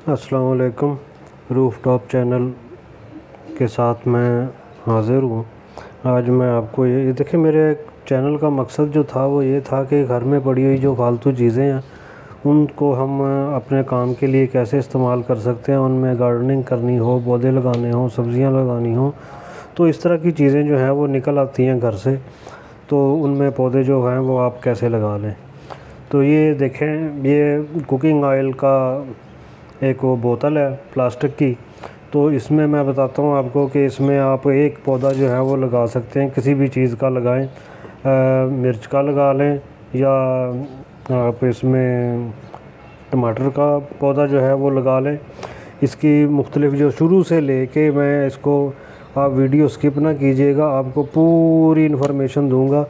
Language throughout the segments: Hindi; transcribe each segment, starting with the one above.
अस्सलाम वालेकुम। रूफ़ टॉप चैनल के साथ मैं हाज़िर हूँ। आज मैं आपको ये देखिए, मेरे चैनल का मकसद जो था वो ये था कि घर में पड़ी हुई जो फालतू चीज़ें हैं उनको हम अपने काम के लिए कैसे इस्तेमाल कर सकते हैं। उनमें गार्डनिंग करनी हो, पौधे लगाने हों, सब्ज़ियाँ लगानी हों, तो इस तरह की चीज़ें जो हैं वो निकल आती हैं घर से। तो उनमें पौधे जो हैं वो आप कैसे लगा लें। तो ये देखें, ये कुकिंग ऑयल का एक वो बोतल है प्लास्टिक की। तो इसमें मैं बताता हूँ आपको कि इसमें आप एक पौधा जो है वो लगा सकते हैं, किसी भी चीज़ का लगाएं। मिर्च का लगा लें, या आप इसमें टमाटर का पौधा जो है वो लगा लें। इसकी मुख्तलिफ़ जो शुरू से लेके मैं इसको, आप वीडियो स्किप ना कीजिएगा, आपको पूरी इन्फॉर्मेशन दूंगा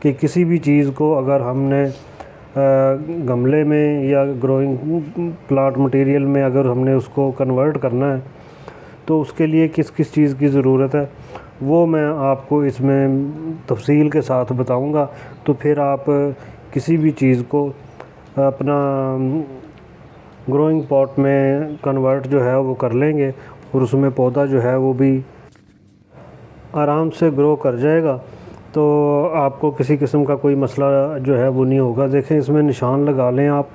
कि किसी भी चीज़ को अगर हमने गमले में या ग्रोइंग प्लांट मटेरियल में अगर हमने उसको कन्वर्ट करना है तो उसके लिए किस किस चीज़ की ज़रूरत है, वो मैं आपको इसमें तफसील के साथ बताऊंगा। तो फिर आप किसी भी चीज़ को अपना ग्रोइंग पॉट में कन्वर्ट जो है वो कर लेंगे और उसमें पौधा जो है वो भी आराम से ग्रो कर जाएगा। तो आपको किसी किस्म का कोई मसला जो है वो नहीं होगा। देखें, इसमें निशान लगा लें आप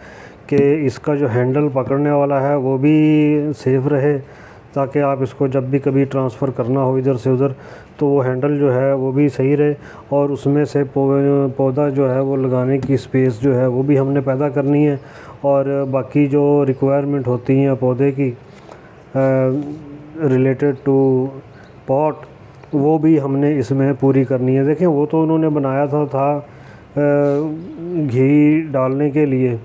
कि इसका जो हैंडल पकड़ने वाला है वो भी सेफ़ रहे, ताकि आप इसको जब भी कभी ट्रांसफ़र करना हो इधर से उधर तो वो हैंडल जो है वो भी सही रहे। और उसमें से पौधा जो है वो लगाने की स्पेस जो है वो भी हमने पैदा करनी है। और बाकी जो रिक्वायरमेंट होती हैं पौधे की रिलेटेड टू पॉट, वो भी हमने इसमें पूरी करनी है। देखें, वो तो उन्होंने बनाया था घी डालने के लिए,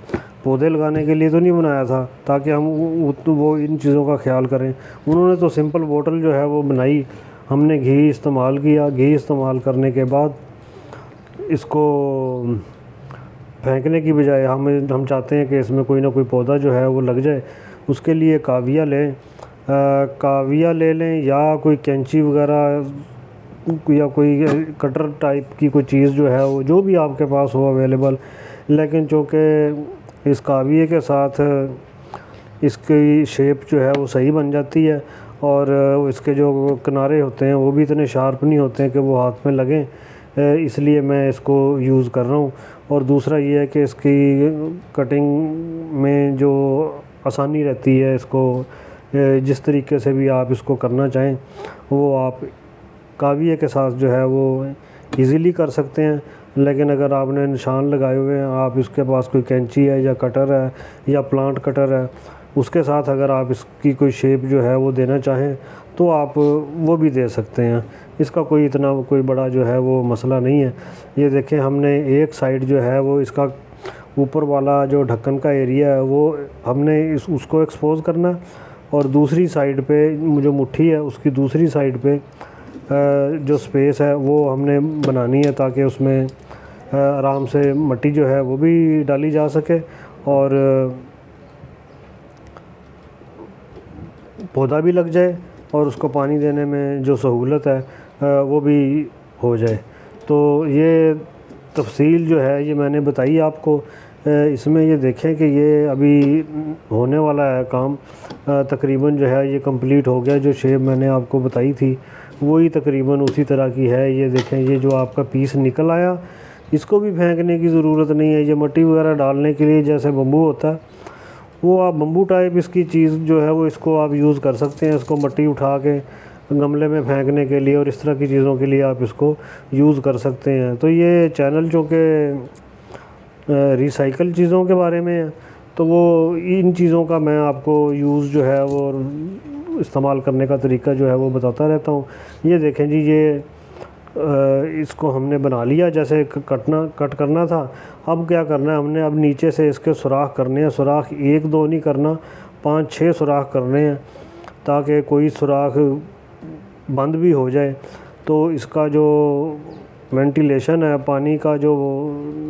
पौधे लगाने के लिए तो नहीं बनाया था ताकि हम वो इन चीज़ों का ख्याल करें। उन्होंने तो सिंपल बोतल जो है वो बनाई, हमने घी इस्तेमाल किया। घी इस्तेमाल करने के बाद इसको फेंकने की बजाय हम चाहते हैं कि इसमें कोई ना कोई पौधा जो है वो लग जाए। उसके लिए काविया लें, काविया ले लें, या कोई कैंची वगैरह या कोई कटर टाइप की कोई चीज़ जो है वो जो भी आपके पास हो अवेलेबल। लेकिन चूँकि इस काविये के साथ इसकी शेप जो है वो सही बन जाती है और इसके जो किनारे होते हैं वो भी इतने शार्प नहीं होते हैं कि वो हाथ में लगें, इसलिए मैं इसको यूज़ कर रहा हूँ। और दूसरा ये है कि इसकी कटिंग में जो आसानी रहती है, इसको जिस तरीके से भी आप इसको करना चाहें वो आप काविये के साथ जो है वो इजीली कर सकते हैं। लेकिन अगर आपने निशान लगाए हुए हैं, आप इसके पास कोई कैंची है या कटर है या प्लांट कटर है, उसके साथ अगर आप इसकी कोई शेप जो है वो देना चाहें तो आप वो भी दे सकते हैं। इसका कोई इतना कोई बड़ा जो है वो मसला नहीं है। ये देखें, हमने एक साइड जो है वो इसका ऊपर वाला जो ढक्कन का एरिया है वो हमने उसको एक्सपोज़ करना है, और दूसरी साइड पे जो मुट्ठी है उसकी दूसरी साइड पे जो स्पेस है वो हमने बनानी है ताकि उसमें आराम से मिट्टी जो है वो भी डाली जा सके और पौधा भी लग जाए और उसको पानी देने में जो सहूलत है वो भी हो जाए। तो ये तफसील जो है ये मैंने बताई आपको। इसमें ये देखें कि ये अभी होने वाला है काम, तकरीबन जो है ये कंप्लीट हो गया। जो शेप मैंने आपको बताई थी वही तकरीबन उसी तरह की है। ये देखें, ये जो आपका पीस निकल आया, इसको भी फेंकने की ज़रूरत नहीं है। ये मिट्टी वगैरह डालने के लिए जैसे बम्बू होता है, वो आप बम्बू टाइप इसकी चीज़ जो है वो इसको आप यूज़ कर सकते हैं। इसको मिट्टी उठा के गमले में फेंकने के लिए और इस तरह की चीज़ों के लिए आप इसको यूज़ कर सकते हैं। तो ये चैनल जो कि रिसाइकल चीज़ों के बारे में है, तो वो इन चीज़ों का मैं आपको यूज़ जो है वो इस्तेमाल करने का तरीका जो है वो बताता रहता हूँ। ये देखें जी, ये इसको हमने बना लिया जैसे कट करना था। अब क्या करना है हमने, अब नीचे से इसके सुराख करने हैं। सुराख एक दो नहीं करना, 5-6 सुराख करने हैं ताकि कोई सुराख बंद भी हो जाए तो इसका जो वेंटिलेशन है, पानी का जो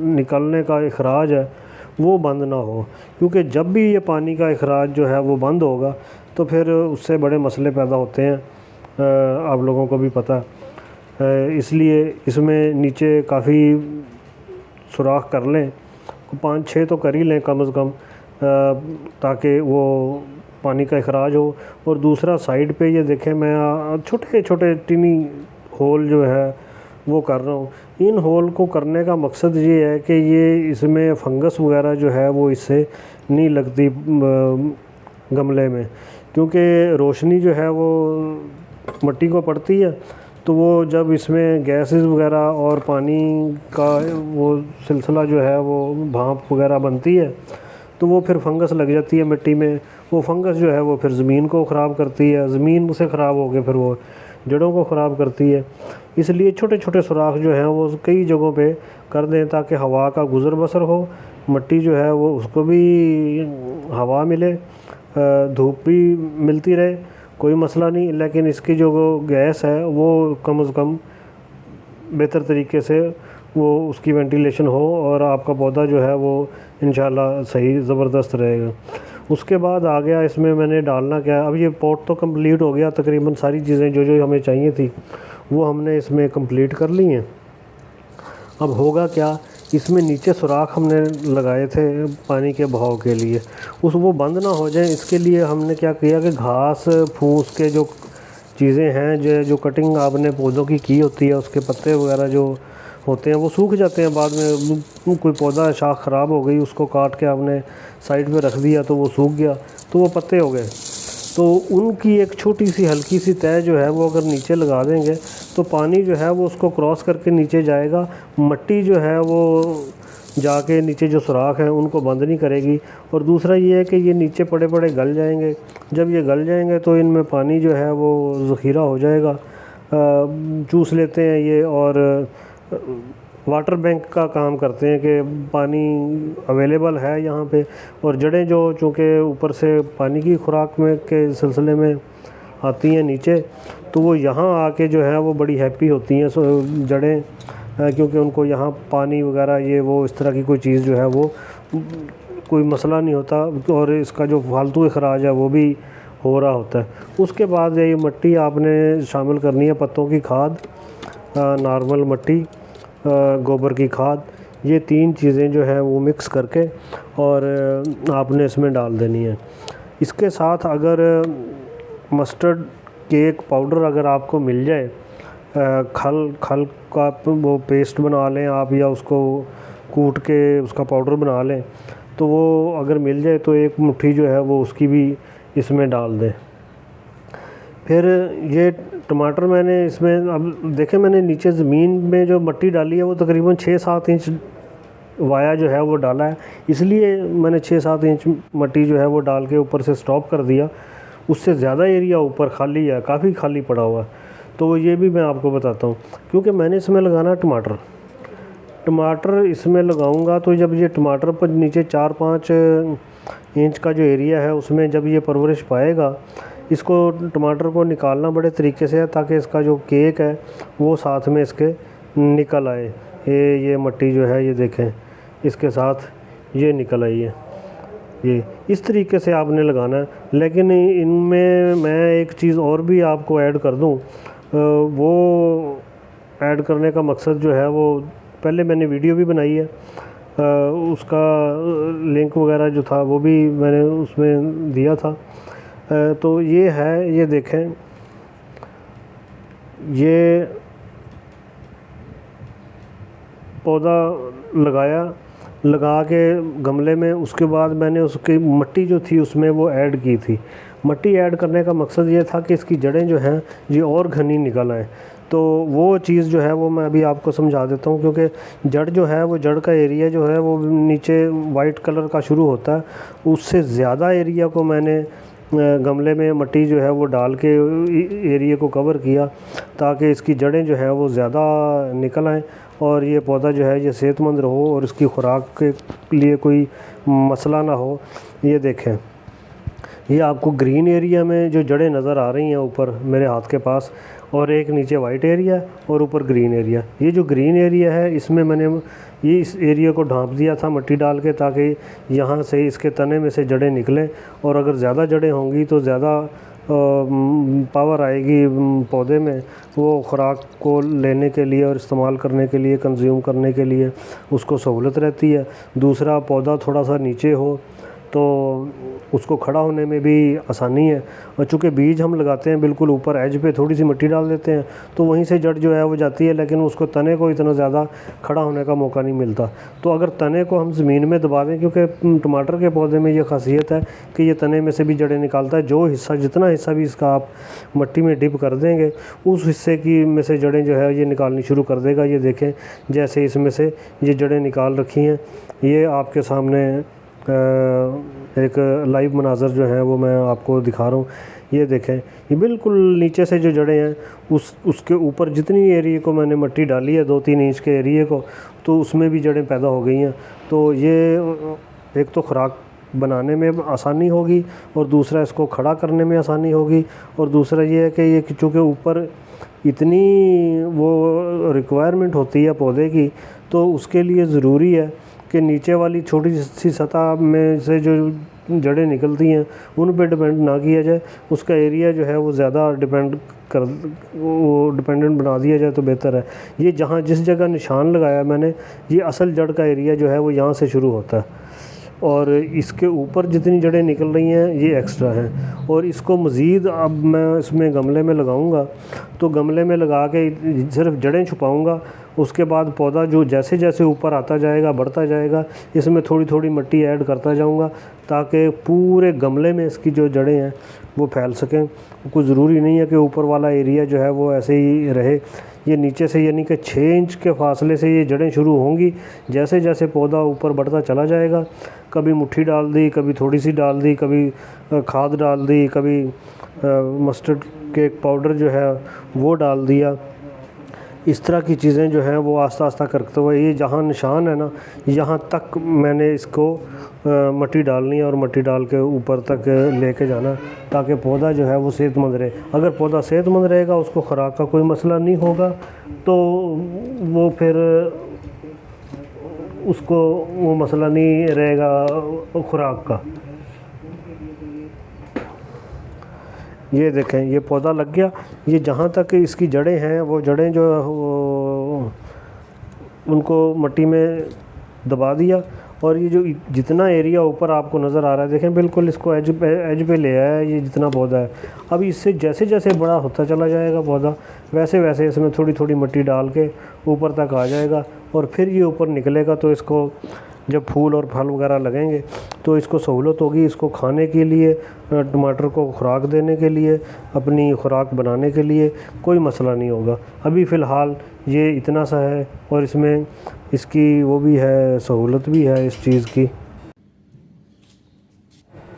निकलने का अखराज है वो बंद ना हो। क्योंकि जब भी ये पानी का अखराज जो है वो बंद होगा तो फिर उससे बड़े मसले पैदा होते हैं, आप लोगों को भी पता है। इसलिए इसमें नीचे काफ़ी सुराख कर लें, 5-6 तो कर ही लें कम से कम, ताकि वो पानी का अखराज हो। और दूसरा साइड पे ये देखें मैं छोटे छोटे टिनी होल जो है वो कर रहा हूँ। इन होल को करने का मकसद ये है कि ये इसमें फंगस वगैरह जो है वो इससे नहीं लगती गमले में, क्योंकि रोशनी जो है वो मिट्टी को पड़ती है, तो वो जब इसमें गैसेस वगैरह और पानी का वो सिलसिला जो है वो भाप वगैरह बनती है, तो वो फिर फंगस लग जाती है मिट्टी में। वो फंगस जो है वो फिर ज़मीन को ख़राब करती है, ज़मीन से ख़राब हो के फिर वो जड़ों को ख़राब करती है। इसलिए छोटे छोटे सुराख जो हैं वो कई जगहों पे कर दें ताकि हवा का गुज़र बसर हो, मिट्टी जो है वो उसको भी हवा मिले, धूप भी मिलती रहे, कोई मसला नहीं। लेकिन इसकी जो गैस है वो कम से कम बेहतर तरीके से वो उसकी वेंटिलेशन हो और आपका पौधा जो है वो इंशाल्लाह सही ज़बरदस्त रहेगा। उसके बाद आ गया इसमें मैंने डालना क्या है। अब ये पॉट तो कंप्लीट हो गया, तकरीबन सारी चीज़ें जो जो हमें चाहिए थी वो हमने इसमें कंप्लीट कर ली हैं। अब होगा क्या, इसमें नीचे सुराख हमने लगाए थे पानी के बहाव के लिए, वो बंद ना हो जाए इसके लिए हमने क्या किया कि घास फूस के जो चीज़ें हैं जो कटिंग आपने पौधों की होती है, उसके पत्ते वगैरह जो होते हैं वो सूख जाते हैं बाद में। कोई पौधा शाख ख़राब हो गई, उसको काट के आपने साइड पे रख दिया तो वो सूख गया, तो वो पत्ते हो गए। तो उनकी एक छोटी सी हल्की सी तह जो है वो अगर नीचे लगा देंगे तो पानी जो है वो उसको क्रॉस करके नीचे जाएगा, मिट्टी जो है वो जाके नीचे जो सुराख हैं उनको बंद नहीं करेगी। और दूसरा ये है कि ये नीचे पड़े पड़े गल जाएंगे, जब ये गल जाएंगे तो इनमें पानी जो है वो ज़ख़ीरा हो जाएगा, चूस लेते हैं ये और वाटर बैंक का काम करते हैं कि पानी अवेलेबल है यहाँ पे। और जड़ें जो चूँकि ऊपर से पानी की खुराक में के सिलसिले में आती हैं नीचे, तो वो यहाँ आके जो है वो बड़ी हैप्पी होती हैं जड़ें, क्योंकि उनको यहाँ पानी वगैरह ये वो इस तरह की कोई चीज़ जो है वो कोई मसला नहीं होता और इसका जो फालतू अखराज है वो भी हो रहा होता है। उसके बाद ये मिट्टी आपने शामिल करनी है, पत्तों की खाद, नॉर्मल मिट्टी, गोबर की खाद, ये 3 चीज़ें जो है वो मिक्स करके और आपने इसमें डाल देनी है। इसके साथ अगर मस्टर्ड केक पाउडर अगर आपको मिल जाए, खल का वो पेस्ट बना लें आप या उसको कूट के उसका पाउडर बना लें, तो वो अगर मिल जाए तो एक मुट्ठी जो है वो उसकी भी इसमें डाल दें। फिर ये टमाटर मैंने इसमें अब देखें मैंने नीचे ज़मीन में जो मिट्टी डाली है वो तकरीबन 6-7 इंच वाया जो है वो डाला है, इसलिए मैंने 6-7 इंच मिट्टी जो है वो डाल के ऊपर से स्टॉप कर दिया। उससे ज़्यादा एरिया ऊपर खाली है, काफ़ी खाली पड़ा हुआ है, तो ये भी मैं आपको बताता हूँ। क्योंकि मैंने इसमें लगाना टमाटर इसमें लगाऊंगा, तो जब ये टमाटर पर नीचे 4-5 इंच का जो एरिया है उसमें जब ये परवरिश पाएगा, इसको टमाटर को निकालना बड़े तरीके से है ताकि इसका जो केक है वो साथ में इसके निकल आए। ये मिट्टी जो है ये देखें इसके साथ ये निकल आई है, ये इस तरीके से आपने लगाना है। लेकिन इनमें मैं एक चीज़ और भी आपको ऐड कर दूं, वो ऐड करने का मकसद जो है वो पहले मैंने वीडियो भी बनाई है, उसका लिंक वगैरह जो था वो भी मैंने उसमें दिया था। तो ये है, ये देखें, ये पौधा लगा के गमले में, उसके बाद मैंने उसकी मिट्टी जो थी उसमें वो ऐड की थी। मिट्टी ऐड करने का मकसद ये था कि इसकी जड़ें जो हैं ये और घनी निकल आएँ। तो वो चीज़ जो है वो मैं अभी आपको समझा देता हूँ, क्योंकि जड़ जो है वो जड़ का एरिया जो है वो नीचे वाइट कलर का शुरू होता है, उससे ज़्यादा एरिया को मैंने गमले में मिट्टी जो है वो डाल के एरिया को कवर किया ताकि इसकी जड़ें जो है वो ज़्यादा निकल आएँ और ये पौधा जो है ये सेहतमंद रहो और इसकी खुराक के लिए कोई मसला ना हो। ये देखें, ये आपको ग्रीन एरिया में जो जड़ें नज़र आ रही हैं ऊपर मेरे हाथ के पास, और एक नीचे वाइट एरिया और ऊपर ग्रीन एरिया। ये जो ग्रीन एरिया है इसमें मैंने ये इस एरिया को ढांप दिया था मिट्टी डाल के ताकि यहाँ से इसके तने में से जड़ें निकलें, और अगर ज़्यादा जड़ें होंगी तो ज़्यादा पावर आएगी पौधे में, वो खुराक को लेने के लिए और इस्तेमाल करने के लिए, कंज्यूम करने के लिए उसको सहूलत रहती है। दूसरा, पौधा थोड़ा सा नीचे हो तो उसको खड़ा होने में भी आसानी है। और चूँकि बीज हम लगाते हैं बिल्कुल ऊपर एज पे थोड़ी सी मिट्टी डाल देते हैं तो वहीं से जड़ जो है वो जाती है, लेकिन उसको तने को इतना ज़्यादा खड़ा होने का मौका नहीं मिलता। तो अगर तने को हम ज़मीन में दबा दें, क्योंकि टमाटर के पौधे में ये खासियत है कि ये तने में से भी जड़ें निकालता है, जो हिस्सा जितना हिस्सा भी इसका आप मिट्टी में डिप कर देंगे उस हिस्से की में से जड़ें जो है ये निकालनी शुरू कर देगा। ये देखें जैसे इसमें से ये जड़ें निकाल रखी हैं। ये आपके सामने एक लाइव मनाज़र जो है वो मैं आपको दिखा रहा हूँ। ये देखें, ये बिल्कुल नीचे से जो जड़ें हैं उसके ऊपर जितनी एरिया को मैंने मिट्टी डाली है 2-3 इंच के एरिए को, तो उसमें भी जड़ें पैदा हो गई हैं। तो ये एक तो खुराक बनाने में आसानी होगी और दूसरा इसको खड़ा करने में आसानी होगी। और दूसरा ये है कि ये चूँकि ऊपर इतनी वो रिक्वायरमेंट होती है पौधे की, तो उसके लिए ज़रूरी है कि नीचे वाली छोटी सी सतह में से जो जड़ें निकलती हैं उन पे डिपेंड ना किया जाए, उसका एरिया जो है वो ज़्यादा डिपेंडेंट बना दिया जाए तो बेहतर है। ये जहाँ जिस जगह निशान लगाया मैंने, ये असल जड़ का एरिया जो है वो यहाँ से शुरू होता है और इसके ऊपर जितनी जड़ें निकल रही हैं ये एक्स्ट्रा हैं। और इसको मज़ीद अब मैं इसमें गमले में लगाऊंगा, तो गमले में लगा के सिर्फ जड़ें छुपाऊंगा। उसके बाद पौधा जो जैसे जैसे ऊपर आता जाएगा, बढ़ता जाएगा, इसमें थोड़ी थोड़ी मिट्टी ऐड करता जाऊंगा ताकि पूरे गमले में इसकी जो जड़ें हैं वो फैल सकें। कुछ ज़रूरी नहीं है कि ऊपर वाला एरिया जो है वो ऐसे ही रहे। ये नीचे से यानी कि 6 इंच के फासले से ये जड़ें शुरू होंगी। जैसे जैसे पौधा ऊपर बढ़ता चला जाएगा, कभी मुट्ठी डाल दी, कभी थोड़ी सी डाल दी, कभी खाद डाल दी, कभी मस्टर्ड केक पाउडर जो है वो डाल दिया। इस तरह की चीज़ें जो हैं वो आस्ता आस्ता करते हुए, ये जहाँ निशान है ना यहाँ तक मैंने इसको मिट्टी डालनी है और मिट्टी डाल के ऊपर तक लेके जाना ताकि पौधा जो है वो सेहतमंद रहे। अगर पौधा सेहतमंद रहेगा, उसको खुराक का कोई मसला नहीं होगा, तो वो फिर उसको वो मसला नहीं रहेगा खुराक का। ये देखें, ये पौधा लग गया। ये जहाँ तक इसकी जड़ें हैं वो जड़ें जो उनको मिट्टी में दबा दिया और ये जो जितना एरिया ऊपर आपको नज़र आ रहा है, देखें बिल्कुल इसको एज पे ले आया है ये जितना पौधा है। अब इससे जैसे जैसे बड़ा होता चला जाएगा पौधा, वैसे वैसे इसमें थोड़ी थोड़ी मिट्टी डाल के ऊपर तक आ जाएगा और फिर ये ऊपर निकलेगा। तो इसको जब फूल और फल वगैरह लगेंगे तो इसको सहूलत होगी, इसको खाने के लिए, टमाटर को खुराक देने के लिए, अपनी खुराक बनाने के लिए कोई मसला नहीं होगा। अभी फ़िलहाल ये इतना सा है और इसमें इसकी वो भी है, सहूलत भी है इस चीज़ की।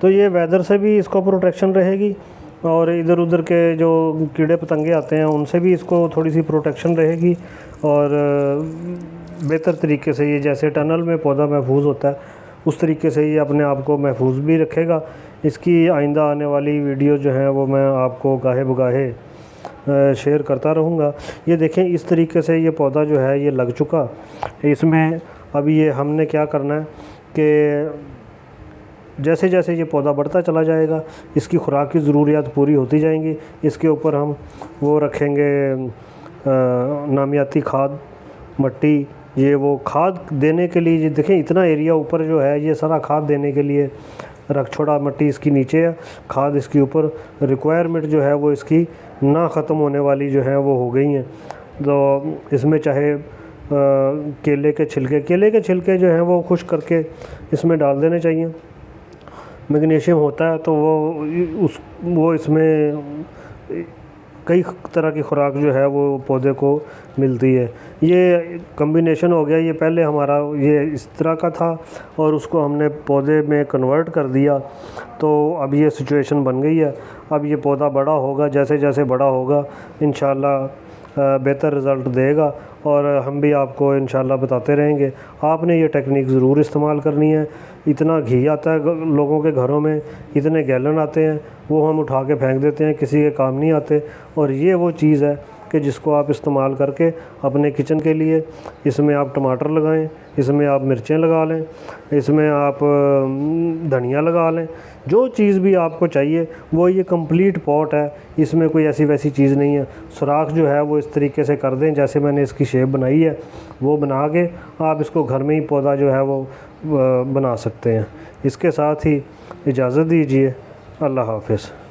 तो ये वेदर से भी इसको प्रोटेक्शन रहेगी और इधर उधर के जो कीड़े पतंगे आते हैं उनसे भी इसको थोड़ी सी प्रोटेक्शन रहेगी। और बेहतर तरीके से ये जैसे टनल में पौधा महफूज होता है उस तरीके से ये अपने आप को महफूज भी रखेगा। इसकी आइंदा आने वाली वीडियो जो है वो मैं आपको गाहे बगाहे शेयर करता रहूँगा। ये देखें इस तरीके से ये पौधा जो है ये लग चुका। इसमें अभी ये हमने क्या करना है कि जैसे जैसे ये पौधा बढ़ता चला जाएगा इसकी खुराक की ज़रूरियात पूरी होती जाएंगी। इसके ऊपर हम वो रखेंगे नामियाती खाद, मिट्टी। ये वो खाद देने के लिए, ये देखें इतना एरिया ऊपर जो है ये सारा खाद देने के लिए रख छोड़ा। मिट्टी इसकी नीचे है, खाद इसके ऊपर। रिक्वायरमेंट जो है वो इसकी ना ख़त्म होने वाली जो है वो हो गई हैं। तो इसमें चाहे केले के छिलके जो हैं वो खुश्क करके इसमें डाल देने चाहिए। मैग्नीशियम होता है तो वो इसमें कई तरह की खुराक जो है वो पौधे को मिलती है। ये कम्बिनेशन हो गया। ये पहले हमारा ये इस तरह का था और उसको हमने पौधे में कन्वर्ट कर दिया, तो अब ये सिचुएशन बन गई है। अब ये पौधा बड़ा होगा, जैसे जैसे बड़ा होगा इंशाल्लाह बेहतर रिज़ल्ट देगा और हम भी आपको इंशाल्लाह बताते रहेंगे। आपने ये टेक्निक ज़रूर इस्तेमाल करनी है। इतना घी आता है लोगों के घरों में, इतने गैलन आते हैं, वो हम उठा के फेंक देते हैं, किसी के काम नहीं आते। और ये वो चीज़ है कि जिसको आप इस्तेमाल करके अपने किचन के लिए, इसमें आप टमाटर लगाएं, इसमें आप मिर्चें लगा लें, इसमें आप धनिया लगा लें, जो चीज़ भी आपको चाहिए वो ये कंप्लीट पॉट है। इसमें कोई ऐसी वैसी चीज़ नहीं है। सुराख जो है वो इस तरीके से कर दें जैसे मैंने इसकी शेप बनाई है, वो बना के आप इसको घर में ही पौधा जो है वो बना सकते हैं। इसके साथ ही इजाज़त दीजिए। अल्लाह हाफ़िज़।